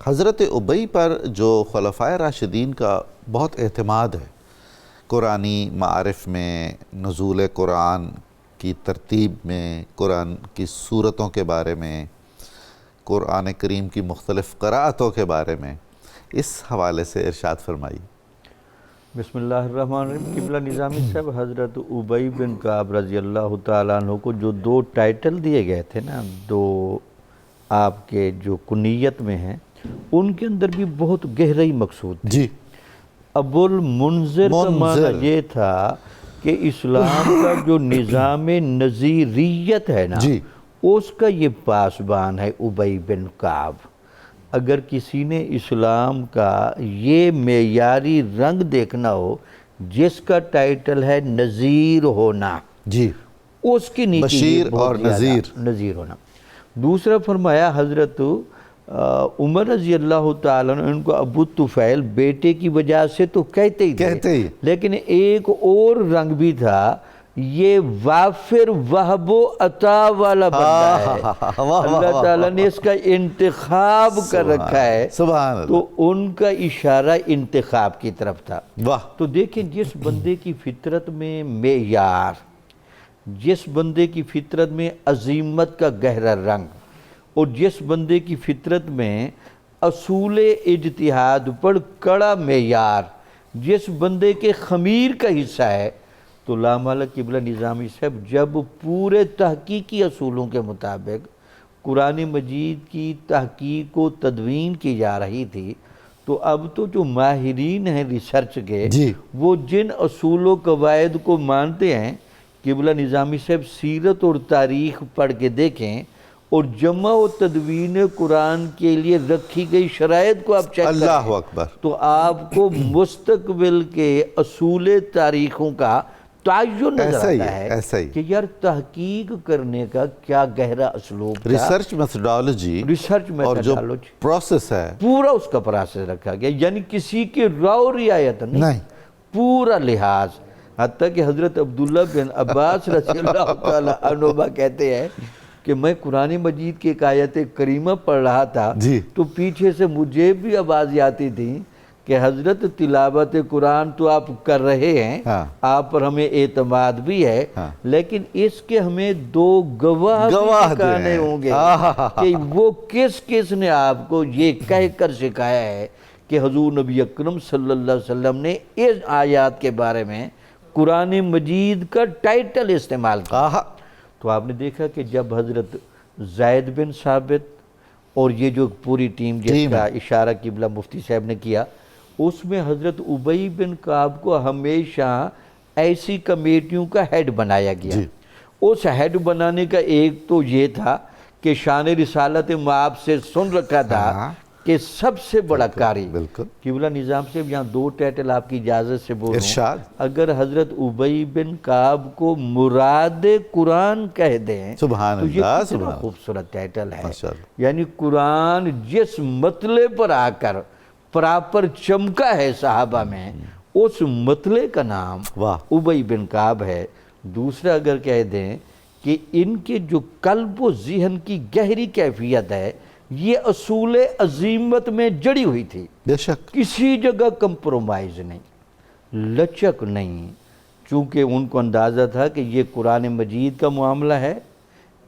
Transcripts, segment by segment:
حضرت ابی پر جو خلفائے راشدین کا بہت اعتماد ہے، قرآنی معارف میں، نزول قرآن کی ترتیب میں، قرآن کی صورتوں کے بارے میں، قرآن کریم کی مختلف قراءتوں کے بارے میں، اس حوالے سے ارشاد فرمائی۔ بسم اللہ الرحمن الرحیم۔ قبلہ نظامی صاحب، حضرت ابی بن کعب رضی اللہ تعالیٰ عنہ کو جو دو ٹائٹل دیے گئے تھے نا، دو آپ کے جو کنیت میں ہیں، ان کے اندر بھی بہت گہرائی مقصود تھی۔ جی، ابو المنذر کا معنی یہ تھا کہ اسلام کا جو نظام نذیریت ہے نا، جی، اس کا یہ پاسبان ہے ابی بن کعب۔ اگر کسی نے اسلام کا یہ معیاری رنگ دیکھنا ہو جس کا ٹائٹل ہے نذیر ہونا، جی، اس کی نیچے بشیر اور نذیر ہونا۔ دوسرا فرمایا حضرت عمر رضی اللہ تعالیٰ عنہ ان کو ابو طفیل بیٹے کی وجہ سے تو کہتے ہی تھے، لیکن ایک اور رنگ بھی تھا، یہ وافر وہب و عطا والا بندہ ہے، اللہ تعالیٰ نے اس کا انتخاب کر رکھا ہے، تو ان کا اشارہ انتخاب کی طرف تھا۔ تو دیکھیں جس بندے کی فطرت میں معیار، جس بندے کی فطرت میں عظیمت کا گہرا رنگ، اور جس بندے کی فطرت میں اصول اجتہاد پر کڑا معیار، جس بندے کے خمیر کا حصہ ہے، تو لامالہ قبلہ نظامی صاحب جب پورے تحقیقی اصولوں کے مطابق قرآن مجید کی تحقیق و تدوین کی جا رہی تھی، تو اب تو جو ماہرین ہیں ریسرچ کے، وہ جن اصول و قواعد کو مانتے ہیں، قبلہ نظامی صاحب سیرت اور تاریخ پڑھ کے دیکھیں اور جمع و تدوین قرآن کے لیے رکھی گئی شرائط کو آپ چیک کریں، اللہ اکبر، تو آپ کو مستقبل کے اصول تاریخوں کا تعین نظر آتا ہے کہ یار تحقیق کرنے کا کیا گہرا اسلوب تھا، ریسرچ میتھڈالوجی اور جو پروسیس ہے، پورا اس کا پروسیس رکھا گیا، یعنی کسی کی راؤ رعایت نہیں، پورا لحاظ۔ حتیٰ کہ حضرت عبداللہ بن عباس رضی اللہ تعالیٰ عنہما کہتے ہیں کہ میں قرآن مجید کی ایک آیت کریمہ پڑھ رہا تھا، تو پیچھے سے مجھے بھی آواز آتی تھی کہ حضرت تلاوت قرآن تو آپ کر رہے ہیں، آپ پر ہمیں اعتماد بھی ہے، لیکن اس کے ہمیں دو گواہ دکھانے ہوں گے کہ وہ کس نے آپ کو یہ کہہ کر سکھایا ہے کہ حضور نبی اکرم صلی اللہ علیہ وسلم نے اس آیات کے بارے میں قرآن مجید کا ٹائٹل استعمال کیا۔ تو آپ نے دیکھا کہ جب حضرت زید بن ثابت اور یہ جو پوری ٹیم جس کا اشارہ قبلہ مفتی صاحب نے کیا، اس میں حضرت ابی بن کعب کو ہمیشہ ایسی کمیٹیوں کا ہیڈ بنایا گیا۔ اس ہیڈ بنانے کا ایک تو یہ تھا کہ شان رسالت مآب سے سن رکھا تھا کہ سب سے بڑا قاری قبلہ نظام سے یہاں دو ٹائٹل آپ کی اجازت سے بولوں، اگر حضرت ابی بن کعب کو مراد قرآن کہہ دیں تو یہ کتنا خوبصورت ٹائٹل ہے، یعنی قرآن جس مطلع پر آ کر پراپر چمکا ہے صحابہ میں، اس مطلع کا نام ابی بن کعب ہے۔ دوسرا اگر کہہ دیں کہ ان کے جو قلب و ذہن کی گہری کیفیت ہے، یہ اصول عظیمت میں جڑی ہوئی تھی، بے شک کسی جگہ کمپرومائز نہیں، لچک نہیں، چونکہ ان کو اندازہ تھا کہ یہ قرآن مجید کا معاملہ ہے،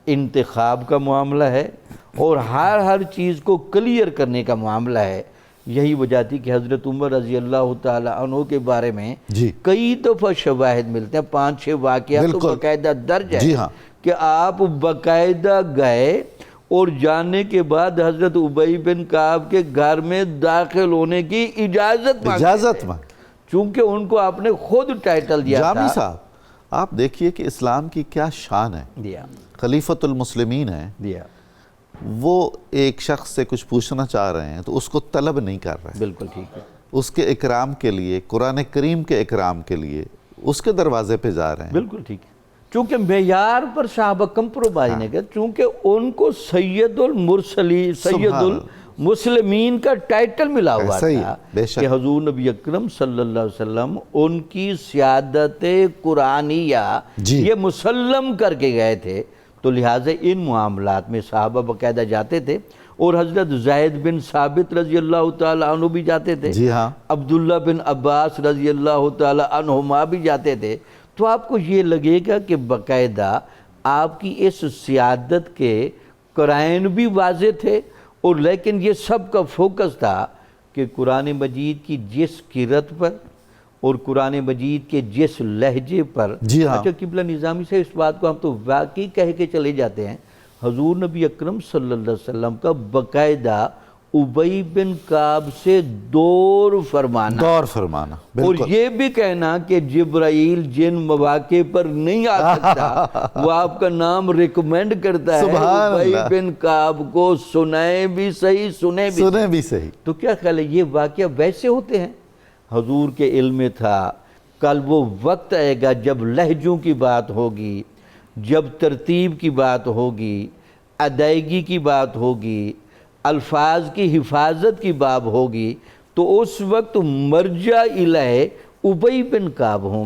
انتخاب کا معاملہ ہے، اور ہر چیز کو کلیئر کرنے کا معاملہ ہے۔ یہی وجہ تھی کہ حضرت عمر رضی اللہ تعالیٰ عنہ کے بارے میں کئی دفعہ شواہد ملتے ہیں، 5-6 واقعات تو باقاعدہ درج ہے کہ آپ باقاعدہ گئے اور جانے کے بعد حضرت ابی بن کعب کے گھر میں داخل ہونے کی اجازت مانگتے، چونکہ ان کو آپ نے خود ٹائٹل دیا تھا۔ جامی صاحب آپ دیکھیے کہ اسلام کی کیا شان ہے، خلیفۃ المسلمین ہے، وہ ایک شخص سے کچھ پوچھنا چاہ رہے ہیں تو اس کو طلب نہیں کر رہے، بالکل ٹھیک ہے، اس کے اکرام کے لیے، قرآن کریم کے اکرام کے لیے اس کے دروازے پہ جا رہے ہیں، بالکل ٹھیک ہے، چونکہ معیار پر صحابہ کمپرومائز نہیں کرتے، چونکہ ان کو سید المرسلین، سید المسلمین کا ٹائٹل ملا ہوا تھا کہ حضور نبی اکرم صلی اللہ علیہ وسلم ان کی سیادت قرآنیہ یہ مسلم کر کے گئے تھے، تو لہٰذا ان معاملات میں صحابہ باقاعدہ جاتے تھے اور حضرت زید بن ثابت رضی اللہ تعالیٰ عنہ بھی جاتے تھے، جی ہاں، عبداللہ بن عباس رضی اللہ تعالیٰ عنہما بھی جاتے تھے، تو آپ کو یہ لگے گا کہ باقاعدہ آپ کی اس سیادت کے قرائن بھی واضح تھے، اور لیکن یہ سب کا فوکس تھا کہ قرآن مجید کی جس قرأت پر اور قرآن مجید کے جس لہجے پر، جی ہاں، اچھا قبلہ نظامی سے اس بات کو ہم تو واقعی کہہ کے چلے جاتے ہیں، حضور نبی اکرم صلی اللہ علیہ وسلم کا باقاعدہ ابی بن کعب سے دور فرمانا، اور بالکل، یہ بھی کہنا کہ جبرائیل جن مواقع پر نہیں آ سکتا وہ آپ کا نام ریکمینڈ کرتا ہے ابی بن کعب کو، سنائے بھی صحیح سنے بھی صحیح۔ تو کیا خیال ہے یہ واقعہ ویسے ہوتے ہیں؟ حضور کے علم میں تھا کل وہ وقت آئے گا جب لہجوں کی بات ہوگی، جب ترتیب کی بات ہوگی، ادائیگی کی بات ہوگی، الفاظ کی حفاظت کی باب ہوگی، تو اس وقت مرجع الہ ابی بن کعب ہوں گے۔